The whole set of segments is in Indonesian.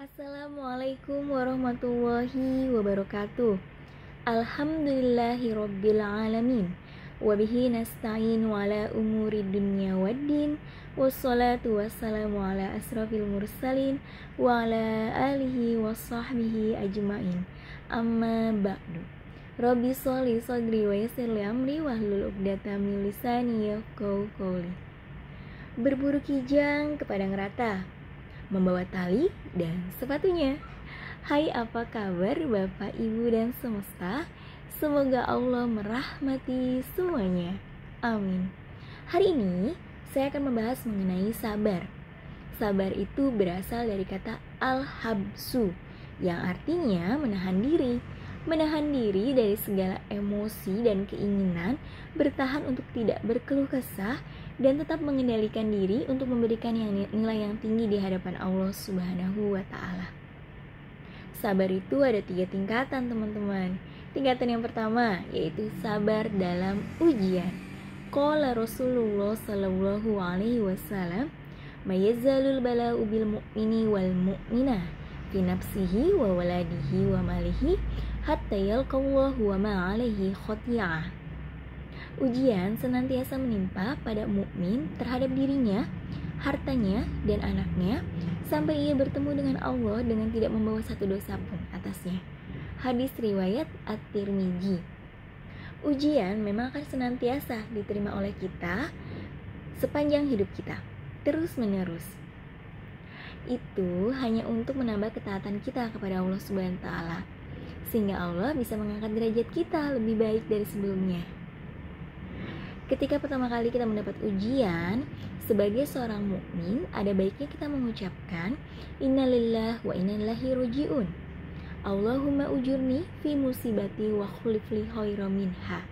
Assalamualaikum warahmatullahi wabarakatuh. Alhamdulillahirabbil alamin. Wabihi nasta'in ala umuri dunya waddin. Wassalatu wassalamu ala asrafil mursalin wa ala alihi wasahbihi ajmain. Amma ba'du. Rabbi sholli sadri wa yassir li amri wahlul 'uqdatam min lisani yafqahu qawli. Berburu kijang ke padang rata, membawa tali dan sepatunya. Hai, apa kabar Bapak, Ibu, dan semesta? Semoga Allah merahmati semuanya. Amin. Hari ini saya akan membahas mengenai sabar. Sabar itu berasal dari kata al-habsu, yang artinya menahan diri. Menahan diri dari segala emosi dan keinginan, bertahan untuk tidak berkeluh kesah, dan tetap mengendalikan diri untuk memberikan nilai yang tinggi di hadapan Allah Subhanahu wa Ta'ala. Sabar itu ada 3 tingkatan, teman-teman. Tingkatan yang pertama yaitu sabar dalam ujian. Qala Rasulullah sallallahu alaihi wasallam, "Mayyazalul bala'u bil mu'mini wal mu'minah fi nafsihi wa waladihi wa malihi hatta yalqallahu wa ma 'alaihi khati'ah." Ujian senantiasa menimpa pada mukmin terhadap dirinya, hartanya, dan anaknya sampai ia bertemu dengan Allah dengan tidak membawa satu dosa pun atasnya. Hadis riwayat At-Tirmidzi. Ujian memang akan senantiasa diterima oleh kita sepanjang hidup kita, terus-menerus. Itu hanya untuk menambah ketaatan kita kepada Allah Subhanahu wa Ta'ala, sehingga Allah bisa mengangkat derajat kita lebih baik dari sebelumnya. Ketika pertama kali kita mendapat ujian, sebagai seorang mukmin, ada baiknya kita mengucapkan innalillahi wa inna ilaihi raji'un. Allahumma ujurni fi musibati wa khulif li khairan minha.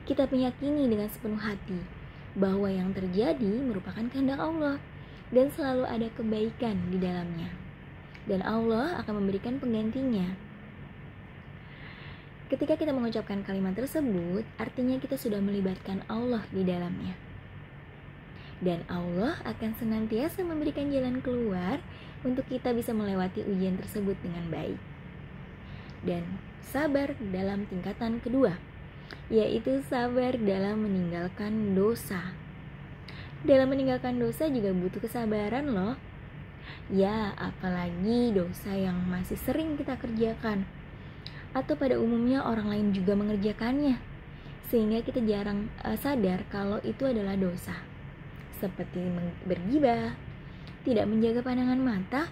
Kita meyakini dengan sepenuh hati bahwa yang terjadi merupakan kehendak Allah dan selalu ada kebaikan di dalamnya, dan Allah akan memberikan penggantinya. Ketika kita mengucapkan kalimat tersebut, artinya kita sudah melibatkan Allah di dalamnya. Dan Allah akan senantiasa memberikan jalan keluar untuk kita bisa melewati ujian tersebut dengan baik. Dan sabar dalam tingkatan kedua, yaitu sabar dalam meninggalkan dosa. Dalam meninggalkan dosa juga butuh kesabaran loh. Ya, apalagi dosa yang masih sering kita kerjakan, atau pada umumnya orang lain juga mengerjakannya, sehingga kita jarang sadar kalau itu adalah dosa. Seperti bergibah, tidak menjaga pandangan mata,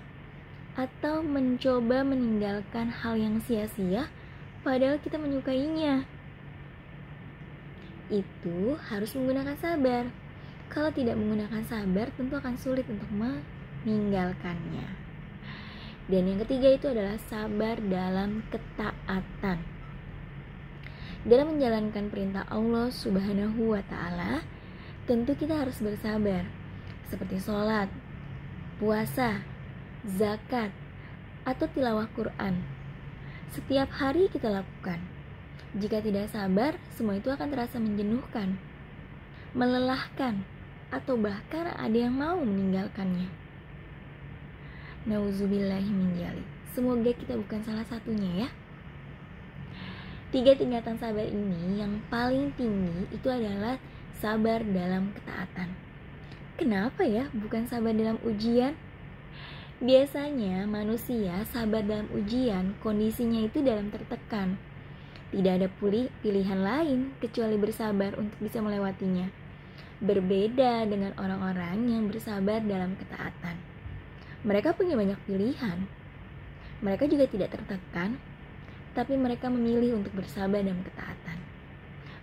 atau mencoba meninggalkan hal yang sia-sia padahal kita menyukainya. Itu harus menggunakan sabar. Kalau tidak menggunakan sabar, tentu akan sulit untuk meninggalkannya. Dan yang ketiga itu adalah sabar dalam ketaatan. Dalam menjalankan perintah Allah Subhanahu wa Ta'ala, tentu kita harus bersabar, seperti sholat, puasa, zakat, atau tilawah Quran. Setiap hari kita lakukan. Jika tidak sabar, semua itu akan terasa menjenuhkan, melelahkan, atau bahkan ada yang mau meninggalkannya. Nauzubillahi min dzalik. Semoga kita bukan salah satunya ya. 3 tingkatan sabar ini yang paling tinggi itu adalah sabar dalam ketaatan. Kenapa ya bukan sabar dalam ujian? Biasanya manusia sabar dalam ujian kondisinya itu dalam tertekan. Tidak ada pilihan lain kecuali bersabar untuk bisa melewatinya. Berbeda dengan orang-orang yang bersabar dalam ketaatan. Mereka punya banyak pilihan. Mereka juga tidak tertekan, tapi mereka memilih untuk bersabar dalam ketaatan.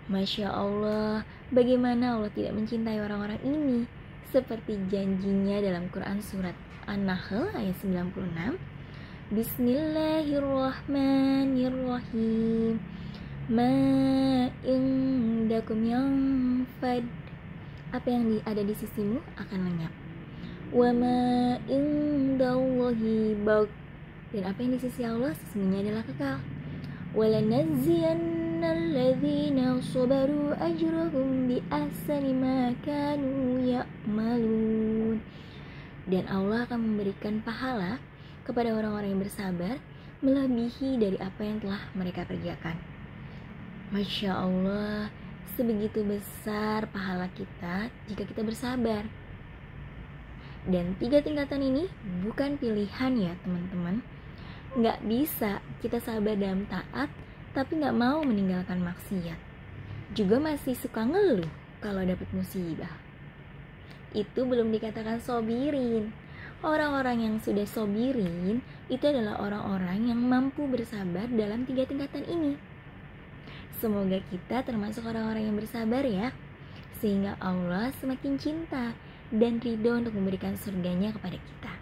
Masya Allah, bagaimana Allah tidak mencintai orang-orang ini? Seperti janjinya dalam Quran surat An-Nahl ayat 96. Bismillahirrahmanirrahim. Ma indakum yanfad. Apa yang ada di sisimu akan lenyap. Wa ma indallahi baq. Dan apa yang di sisi Allah sesungguhnya adalah kekal. Walanazziyanna alladzina sabaru ajrahum bi ahsani ma kanu ya'malun. Dan Allah akan memberikan pahala kepada orang-orang yang bersabar melebihi dari apa yang telah mereka kerjakan. Masya Allah, sebegitu besar pahala kita jika kita bersabar. Dan 3 tingkatan ini bukan pilihan ya teman-teman. Nggak bisa kita sabar dalam taat tapi nggak mau meninggalkan maksiat. Juga masih suka ngeluh kalau dapat musibah. Itu belum dikatakan sobirin. Orang-orang yang sudah sobirin itu adalah orang-orang yang mampu bersabar dalam 3 tingkatan ini. Semoga kita termasuk orang-orang yang bersabar ya, sehingga Allah semakin cinta dan ridho untuk memberikan surganya kepada kita.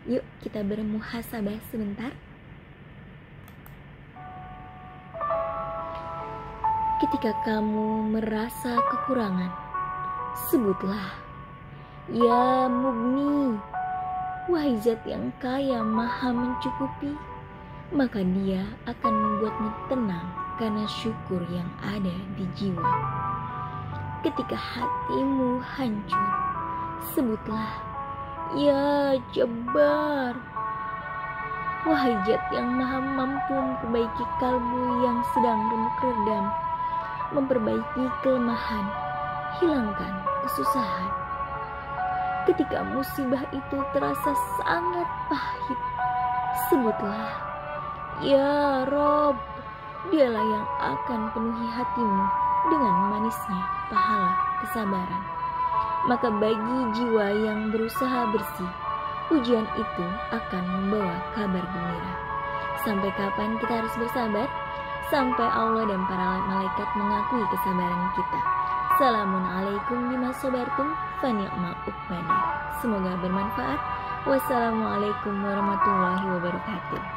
Yuk kita bermuhasabah sebentar. Ketika kamu merasa kekurangan, sebutlah, Ya Mugni, wahai zat yang kaya maha mencukupi, maka dia akan membuatmu tenang karena syukur yang ada di jiwa. Ketika hatimu hancur, sebutlah, Ya Jabbar, wahai zat yang maha mampu memperbaiki kalbu yang sedang remuk redam, memperbaiki kelemahan, hilangkan kesusahan. Ketika musibah itu terasa sangat pahit, sebutlah, Ya Rob, dialah yang akan penuhi hatimu dengan manisnya pahala kesabaran. Maka bagi jiwa yang berusaha bersih, ujian itu akan membawa kabar gembira. Sampai kapan kita harus bersabar? Sampai Allah dan para malaikat mengakui kesabaran kita. Assalamualaikum bima sabartum fa ni'ma uqbadar. Semoga bermanfaat. Wassalamualaikum warahmatullahi wabarakatuh.